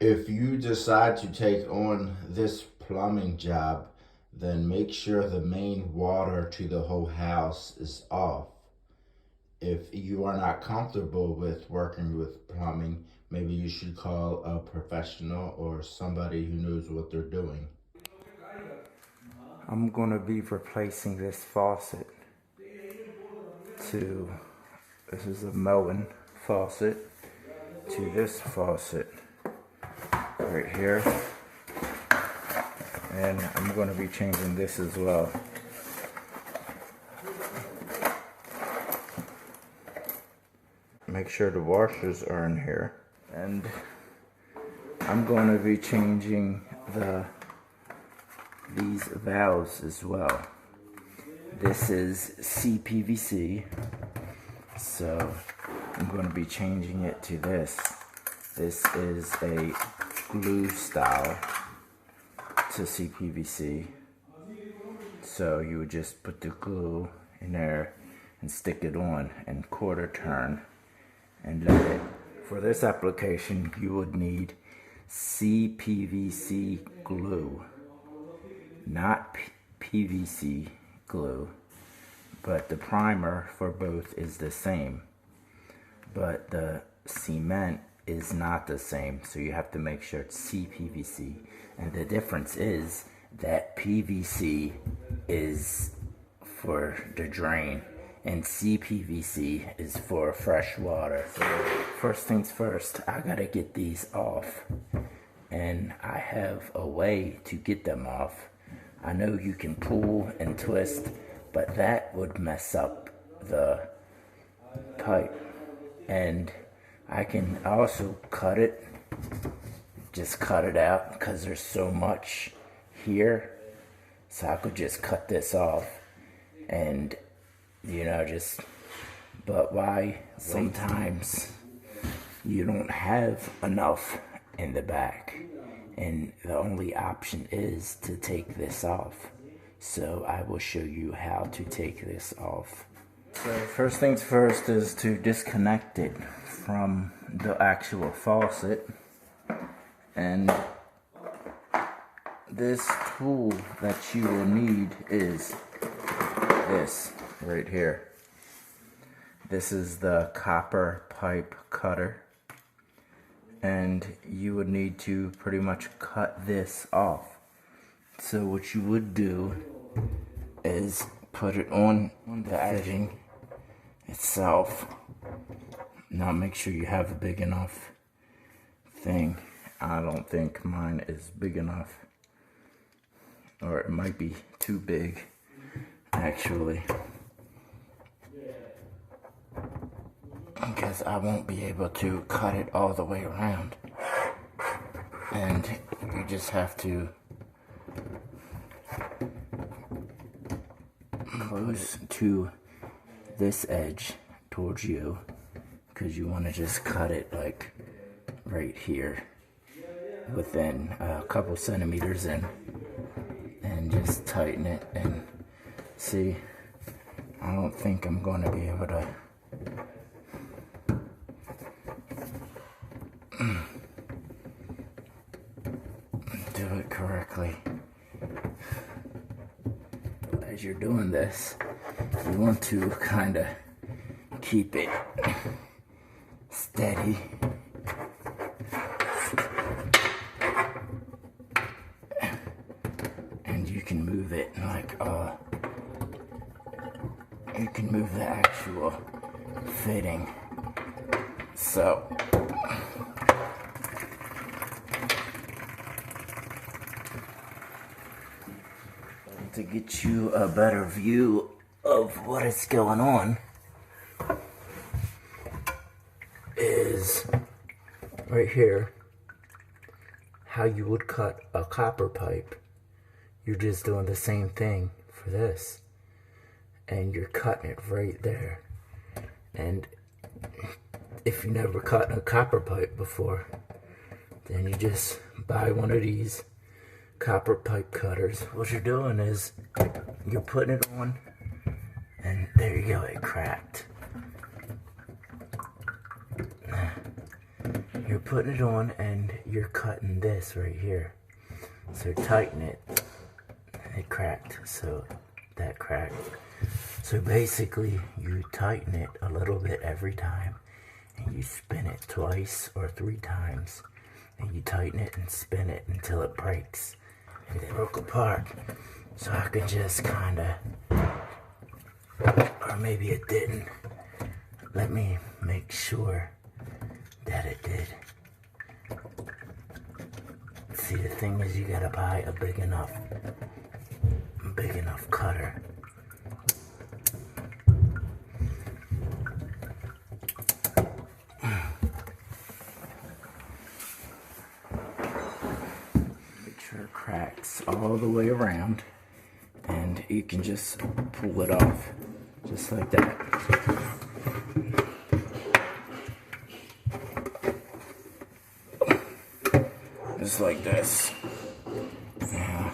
If you decide to take on this plumbing job, then make sure the main water to the whole house is off. If you are not comfortable with working with plumbing, maybe you should call a professional or somebody who knows what they're doing. I'm going to be replacing this faucet this is a Moen faucet, to this faucet right here. And I'm going to be changing this as well. Make sure the washers are in here. And I'm going to be changing these valves as well. This is CPVC, so I'm going to be changing it to this. This is a glue style to CPVC. So you would just put the glue in there and stick it on and quarter turn and let it. For this application, you would need CPVC glue, not PVC glue, but the primer for both is the same, but the cement is not the same, so you have to make sure it's CPVC. And the difference is that PVC is for the drain and CPVC is for fresh water. So first things first, I gotta get these off, and I have a way to get them off. I know you can pull and twist, but that would mess up the pipe. And I can also cut it, just cut it out, because there's so much here. So I could just cut this off and, you know, but why sometimes you don't have enough in the back, and the only option is to take this off. So I will show you how to take this off. So first things first is to disconnect it from the actual faucet. And this tool that you will need is this right here. This is the copper pipe cutter. And you would need to pretty much cut this off. So what you would do is put it on the edging itself. Now make sure you have a big enough thing. I don't think mine is big enough, or it might be too big actually, because I won't be able to cut it all the way around. And you just have to close to this edge towards you, because you want to just cut it like right here, within a couple centimeters in, and just tighten it. And see, I don't think I'm going to be able to do it correctly. As you're doing this, you want to kind of keep it steady. And you can move it like, you can move the actual fitting. So, to get you a better view of what is going on is right here how you would cut a copper pipe. You're just doing the same thing for this, and you're cutting it right there. And if you never cut a copper pipe before, then you just buy one of these copper pipe cutters. What you're doing is you're putting it on, and there you go, it cracked. You're putting it on and you're cutting this right here. So tighten it. It cracked, so that cracked. So basically, you tighten it a little bit every time, and you spin it twice or 3 times, and you tighten it and spin it until it breaks. And it broke apart. So I could just kind of, or maybe it didn't. Let me make sure that it did. See, the thing is, you gotta buy a big enough cutter. Make sure it cracks all the way around, and you can just pull it off, just like that. Just like this. Yeah.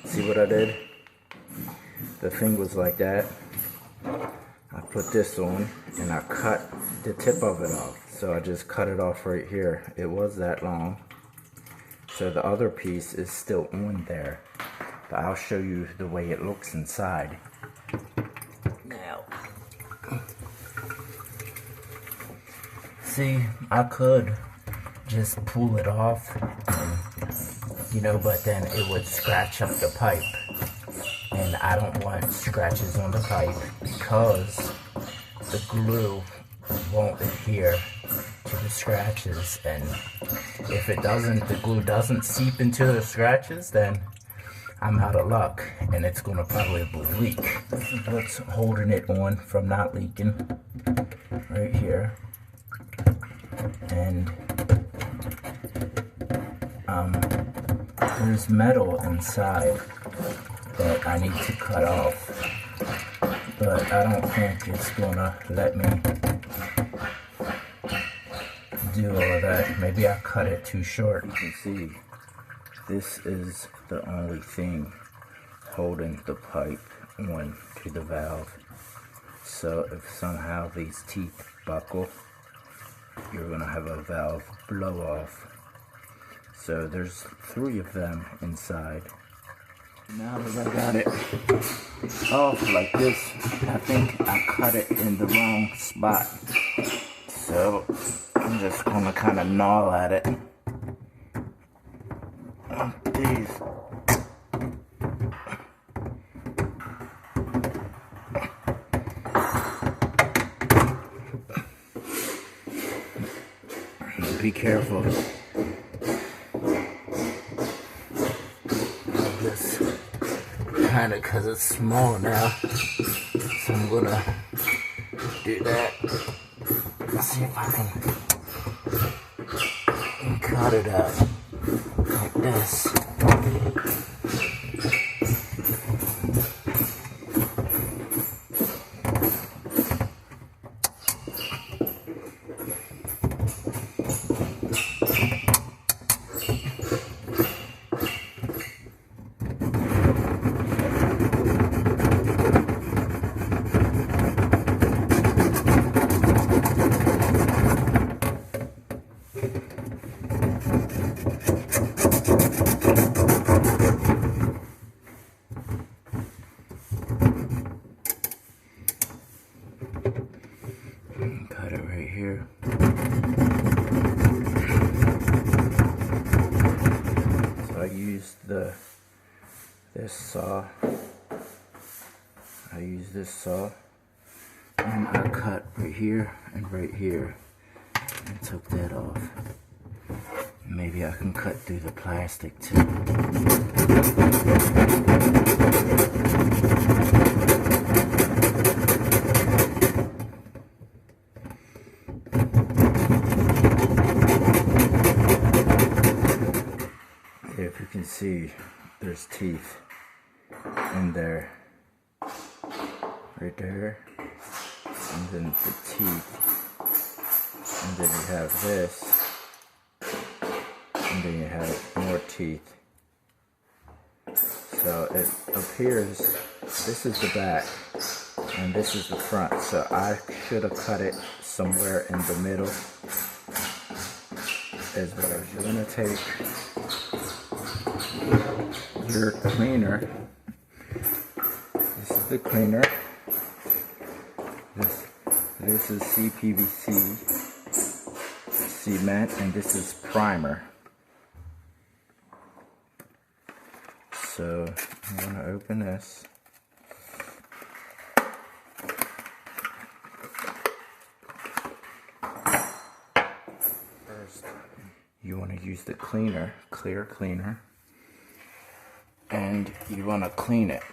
See what I did? The thing was like that. I put this on and I cut the tip of it off. So I just cut it off right here. It was that long. So the other piece is still on there. But I'll show you the way it looks inside. Now. See, I could just pull it off, and, you know, but then it would scratch up the pipe. And I don't want scratches on the pipe because the glue won't adhere to the scratches. And if it doesn't, the glue doesn't seep into the scratches, then I'm out of luck and it's gonna probably leak. This is what's holding it on from not leaking, right here. And there's metal inside that I need to cut off, but I don't think it's gonna let me do all of that. Maybe I cut it too short. You can see this is the only thing holding the pipe on to the valve. So if somehow these teeth buckle, you're gonna have a valve blow off. So there's 3 of them inside. Now that I got it off like this, I think I cut it in the wrong spot. So I'm just gonna kind of gnaw at it. These. Be careful. This kind of, because it's small now, so I'm gonna do that. Let's see if I can cut it out like this. Cut it right here. So I used this saw. I used this saw, and I cut right here and right here, and took that off. Maybe I can cut through the plastic too. If you can see, there's teeth in there, right there, and then the teeth, and then you have this, and then you have more teeth. So it appears, this is the back, and this is the front. So I should have cut it somewhere in the middle. Is what you're gonna take your cleaner. This is the cleaner. This is CPVC cement, and this is primer. So I'm gonna open this. First, you want to use the cleaner, clear cleaner, and you want to clean it.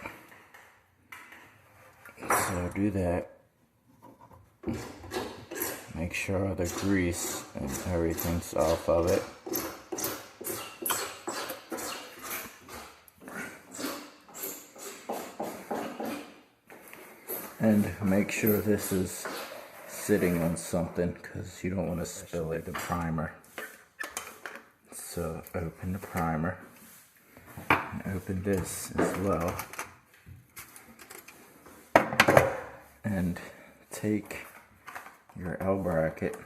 So do that. Make sure all the grease and everything's off of it. And make sure this is sitting on something, because you don't want to spill it, the primer. So open the primer and open this as well. And take your L bracket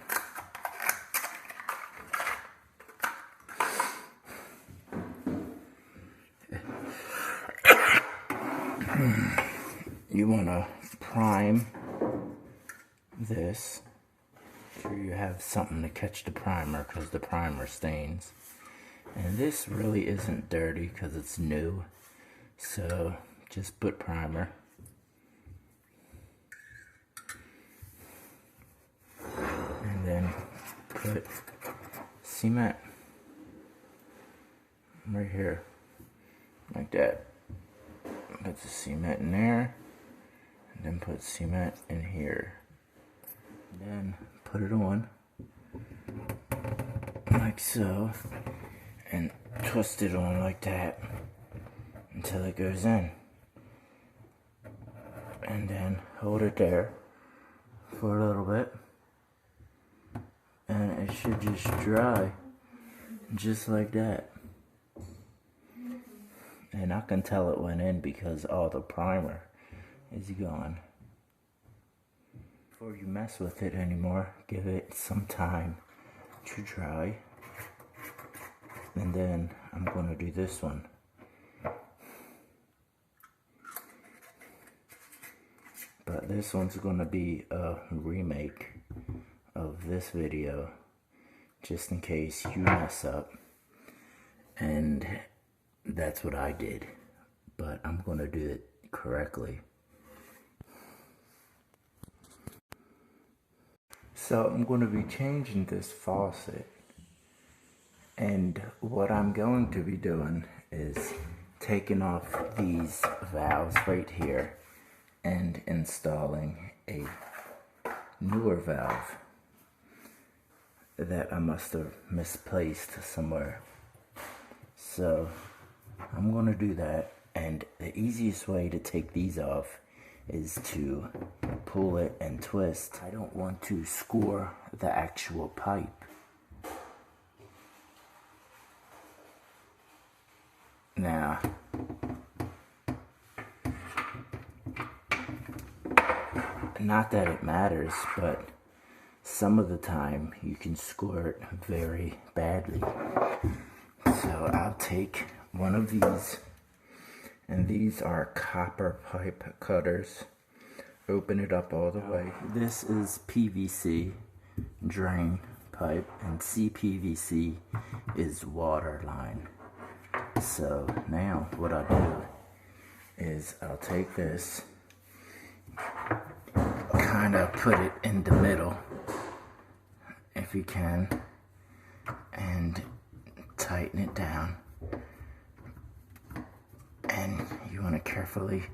you want to prime this. Sure you have something to catch the primer, because the primer stains. And this really isn't dirty because it's new, so just put primer. And then put cement right here, like that. Put the cement in there, and then put cement in here. Then put it on, like so, and twist it on like that until it goes in. And then hold it there for a little bit, and it should just dry just like that. And I can tell it went in because all the primer is gone. Before you mess with it anymore, give it some time to dry. And then I'm going to do this one. But this one's going to be a remake of this video, just in case you mess up. And that's what I did, but I'm going to do it correctly. So I'm going to be changing this faucet, and what I'm going to be doing is taking off these valves right here and installing a newer valve that I must have misplaced somewhere. So I'm going to do that, and the easiest way to take these off is to pull it and twist. I don't want to score the actual pipe. Now, not that it matters, but some of the time you can score it very badly. So I'll take one of these, and these are copper pipe cutters. Open it up all the way. This is PVC drain pipe, and CPVC is water line. So now what I do is I'll take this, kind of put it in the middle if you can, and tighten it down. And you want to carefully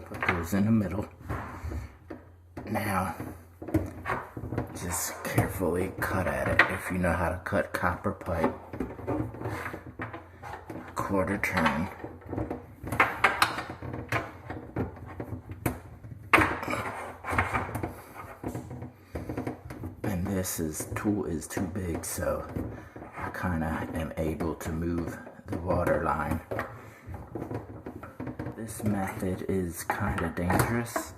put those in the middle. Now just carefully cut at it. If you know how to cut copper pipe, quarter turn. And this tool is too big, so I kind of am able to move the water line. This method is kind of dangerous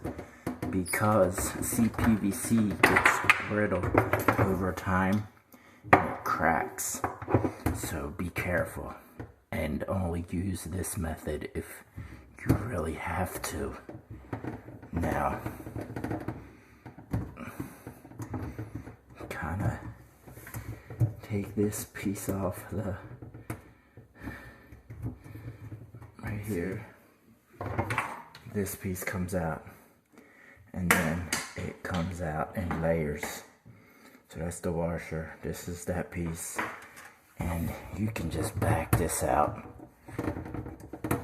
because CPVC gets brittle over time and it cracks. So be careful and only use this method if you really have to. Now, kind of take this piece off the right here. This piece comes out and then it comes out in layers. So that's the washer. This is that piece. And you can just back this out.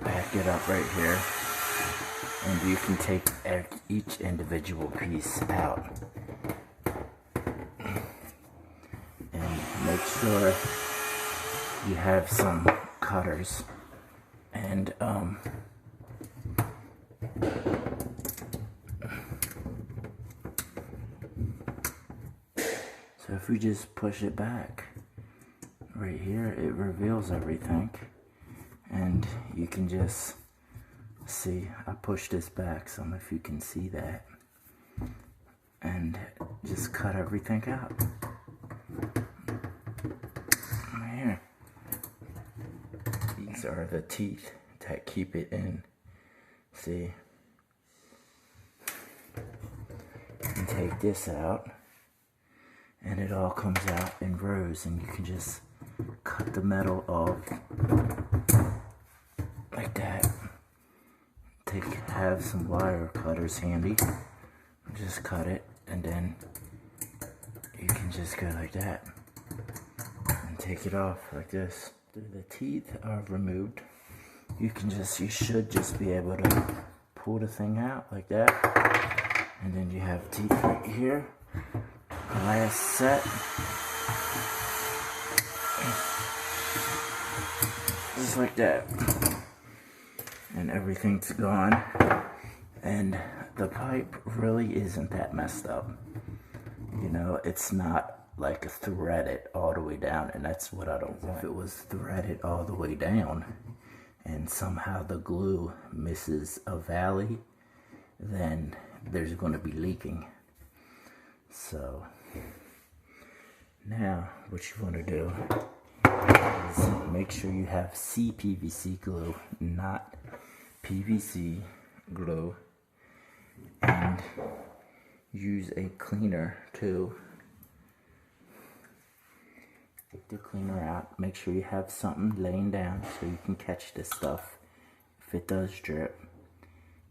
Back it up right here. And you can take each individual piece out. And make sure you have some cutters. And so if we just push it back right here, it reveals everything. And you can just see, I pushed this back some if you can see that. And just cut everything out. Right here. These are the teeth that keep it in. See? And take this out. And it all comes out in rows, and you can just cut the metal off like that. Have some wire cutters handy. Just cut it, and then you can just go like that and take it off like this. The teeth are removed. You should just be able to pull the thing out like that, and then you have teeth right here. Last set. Just like that. And everything's gone. And the pipe really isn't that messed up. You know, it's not like threaded all the way down, and that's what I don't want. If it was threaded all the way down and somehow the glue misses a valley, then there's going to be leaking. So now what you want to do is make sure you have CPVC glue, not PVC glue, and use a cleaner to take the cleaner out. Make sure you have something laying down so you can catch this stuff if it does drip,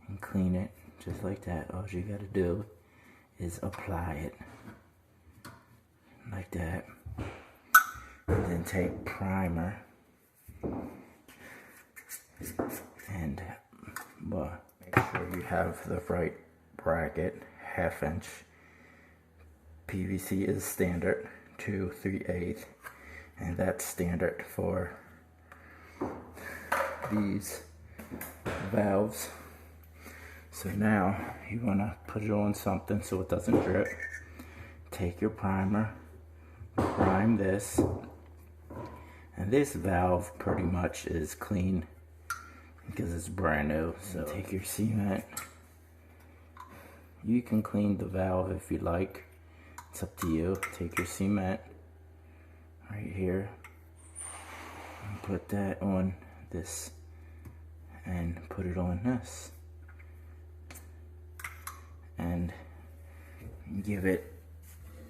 and clean it just like that. All you got to do is apply it like that, and then take primer and make sure you have the right bracket, 1/2 inch. PVC is standard to 3/8, and that's standard for these valves. So now you want to put it on something so it doesn't drip. Take your primer, prime this, and this valve pretty much is clean because it's brand new. So take your cement. You can clean the valve if you like. It's up to you. Take your cement right here and put that on this and put it on this. And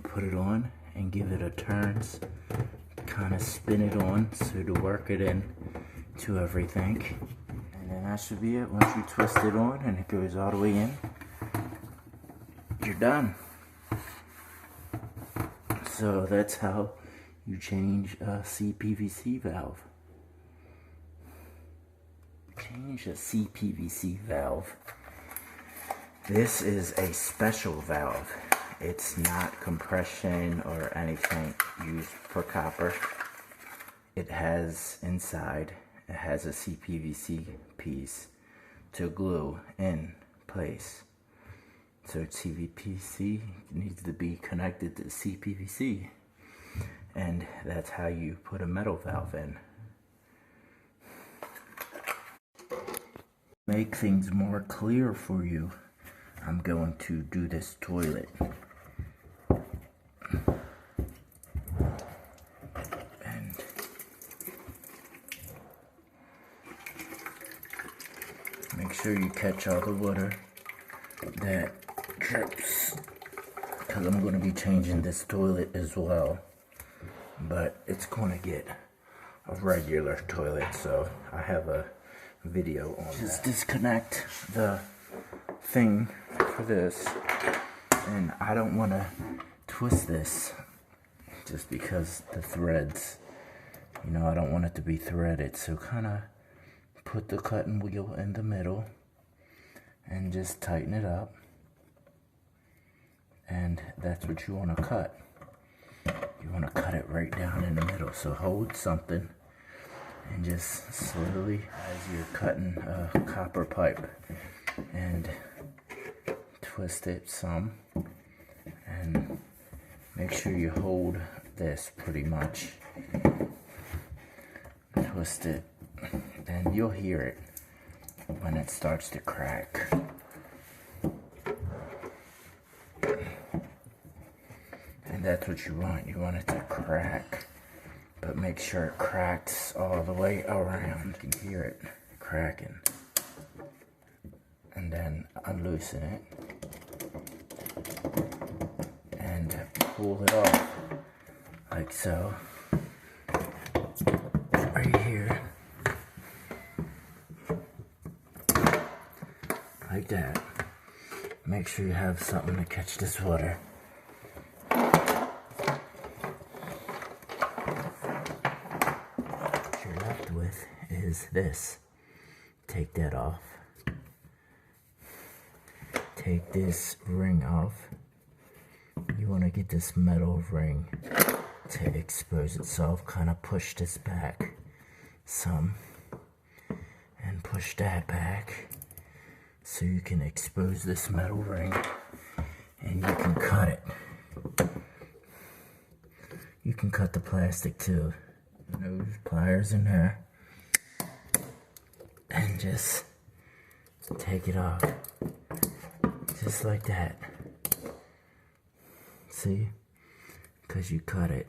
put it on and give it a turns, kind of spin it on so to work it in to everything. And then that should be it. Once you twist it on and it goes all the way in, you're done. So that's how you change a CPVC valve. Change a CPVC valve. This is a special valve. It's not compression or anything used for copper. It has inside, it has a CPVC piece to glue in place. So CPVC needs to be connected to CPVC, and that's how you put a metal valve in. Make things more clear for you, I'm going to do this toilet. And make sure you catch all the water that drips, because I'm going to be changing this toilet as well. But it's going to get a regular toilet, so I have a video on just that. Disconnect the thing for this, and I don't want to twist this just because the threads, you know, I don't want it to be threaded, so kind of put the cutting wheel in the middle and just tighten it up, and that's what you want to cut. You want to cut it right down in the middle, so hold something and just slowly, as you're cutting a copper pipe, and twist it some, and make sure you hold this pretty much. Twist it, and you'll hear it when it starts to crack. And that's what you want. You want it to crack, but make sure it cracks all the way around. You can hear it cracking. And then unloosen it and pull it off like so. Right here. Like that. Make sure you have something to catch this water. With is this. Take that off. Take this ring off. You want to get this metal ring to expose itself. Kind of push this back some and push that back so you can expose this metal ring, and you can cut it. You can cut the plastic too. Those pliers in there, and just take it off just like that. See, because you cut it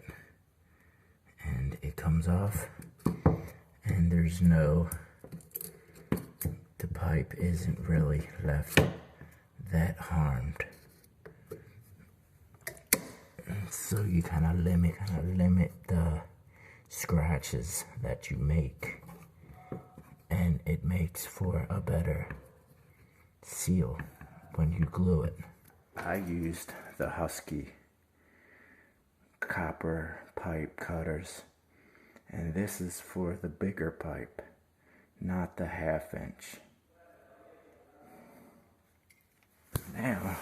and it comes off, and there's no, the pipe isn't really left that harmed. So you kind of limit the scratches that you make, and it makes for a better seal when you glue it. I used the Husky copper pipe cutters, and this is for the bigger pipe, not the 1/2 inch. Now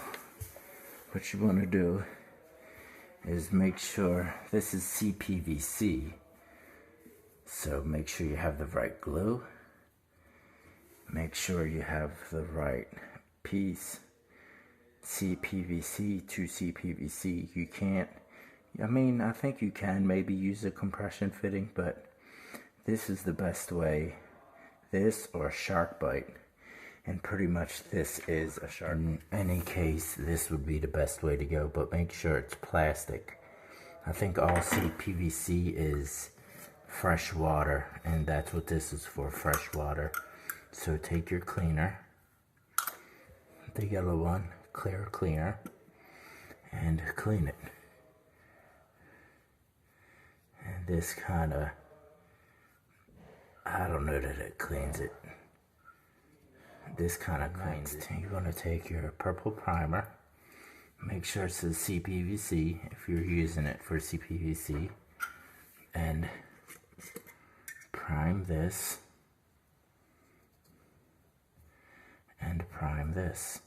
what you want to do is make sure this is CPVC. So make sure you have the right glue. Make sure you have the right piece. CPVC to CPVC. You can't, I mean, I think you can maybe use a compression fitting, but this is the best way. This or a shark bite. And pretty much this is a shark. In any case, this would be the best way to go, but make sure it's plastic. I think all CPVC is fresh water, and that's what this is for, fresh water. So take your cleaner, the yellow one, clear cleaner, and clean it. And this kind of, I don't know that it cleans it. This kind of cleans it. You're going to take your purple primer, make sure it says CPVC if you're using it for CPVC, and prime this, and prime this.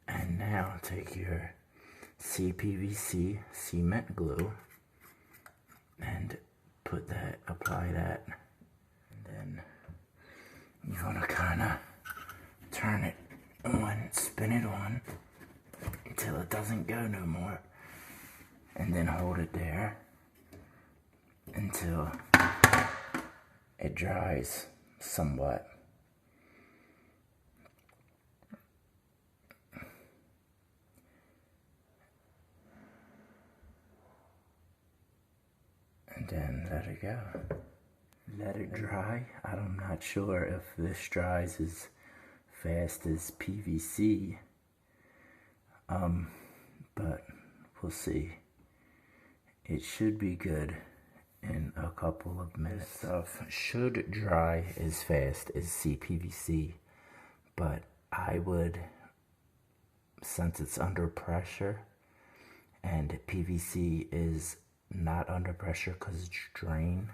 And now take your CPVC cement glue and put that, apply that, and then you want to kind of turn it on, spin it on until it doesn't go no more, and then hold it there until it dries somewhat. And then let it go. Let it dry. I'm not sure if this dries as fast as PVC, but we'll see. It should be good in a couple of minutes. This stuff should dry as fast as CPVC, but I would, since it's under pressure and PVC is not under pressure because it's drain,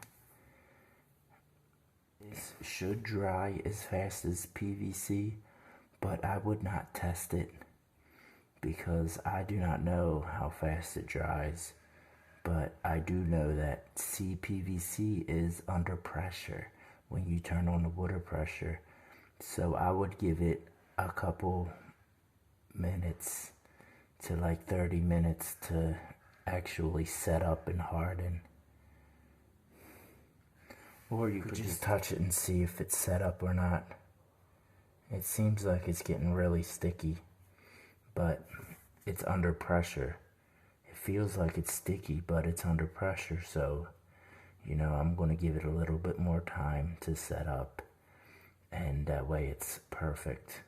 it should dry as fast as PVC, but I would not test it because I do not know how fast it dries. But I do know that CPVC is under pressure when you turn on the water pressure. So I would give it a couple minutes to like 30 minutes to actually set up and harden. Or you could just touch it and see if it's set up or not. It seems like it's getting really sticky, but it's under pressure. Feels like it's sticky, but it's under pressure, so I'm going to give it a little bit more time to set up, and that way it's perfect.